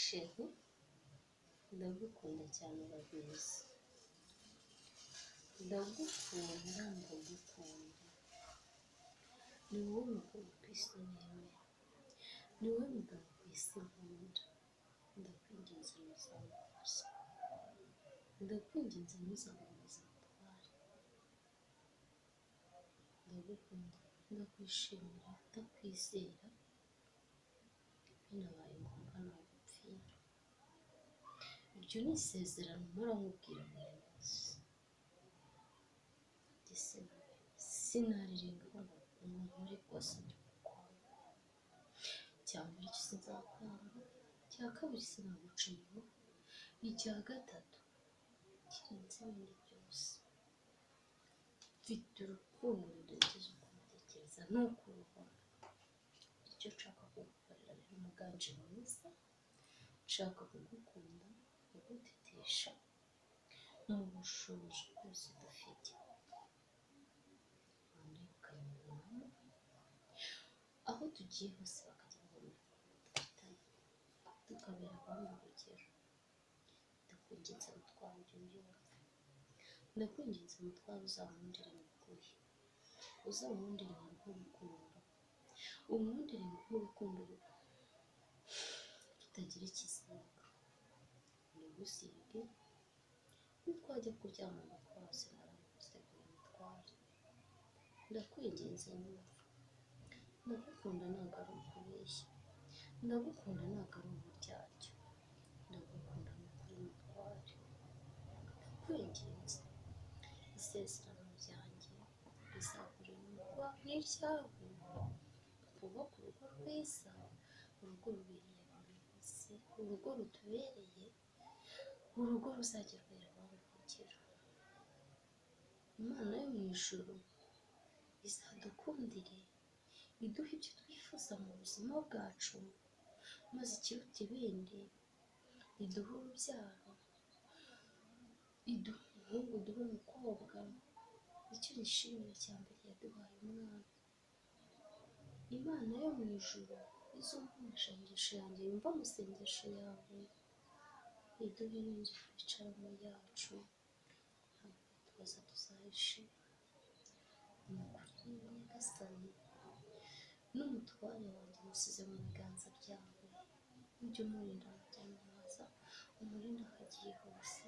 Sheri ndagukunda cyane urabizi, ndagukunda ni wowe mugabo ku isi nemera, ni wowe mugabo ku isi nkunda. Ndakwinginze ntuzambabaze, ndakwinginze ntuzambabaze Mutware. Ndagukunda, ndakwishimira, ndakwizera, binabaye ngombwa nagupfira. Iryo ni isezerano mpora nkubwira buri munsi. Sinarirengaho ngo nkore ikosa ryo kukwanga. Icya mbere cyo sinzakwanga, icya kabiri sinaguca inyuma, icya gatatu kirenze ibindi byose, mfite urukundo rurengeje uko mbitekereza nuko ubibona. Icyo nshaka kugukorera rero umuganje mwiza, nshaka kugukunda, kugutetesha mu bushobozi bwose dufite. Aho tugiye hose bakagira ngo dufitanye, tukabera abandi urugero. Ndakwinginze Mutware ibyo byumve, ndakwinginze Mutware uzankundire muguhe, uzankundire nk'urukundo, unkundire nk'urukundo rutagira ikizinga. Ndagusige nitwajya kuryamana twose naramuguseguye Mutware. Ndakwinginze nyumva, ndagukunda ntabwo ari ukubeshya, ndagukunda ntabwo ari uburyarya, ndagukunda n'ukuri Mutware. Ndakwinginze isezerano ryanjye rizakurinda n'iryawe, twubake urugo rwiza, urugo rubereye buri wese, urugo rutubereye, urugo ruzagerwaho urugero. Imana yo mu ijuru izadukundire, iduhe ibyo twifuza mu buzima bwacu, maze ikiruta ibindi iduhe urubyaro, iduhe umuhungu, iduhe umukobwa. Icyo nishimira cya mbere, yaduhaye umwana. Imana yo mu ijuru izumva amasengesho yanjye, yumva amasengesho yawe, iduhe n'inzu twicaramo yacu, ntabwo tubaza tuzayishima. Ni ukuri Nyagasani, n'umutware wanjye musize mu biganza byawe, ujye umurinda amajya n'amaza, umurinde aho agiye hose.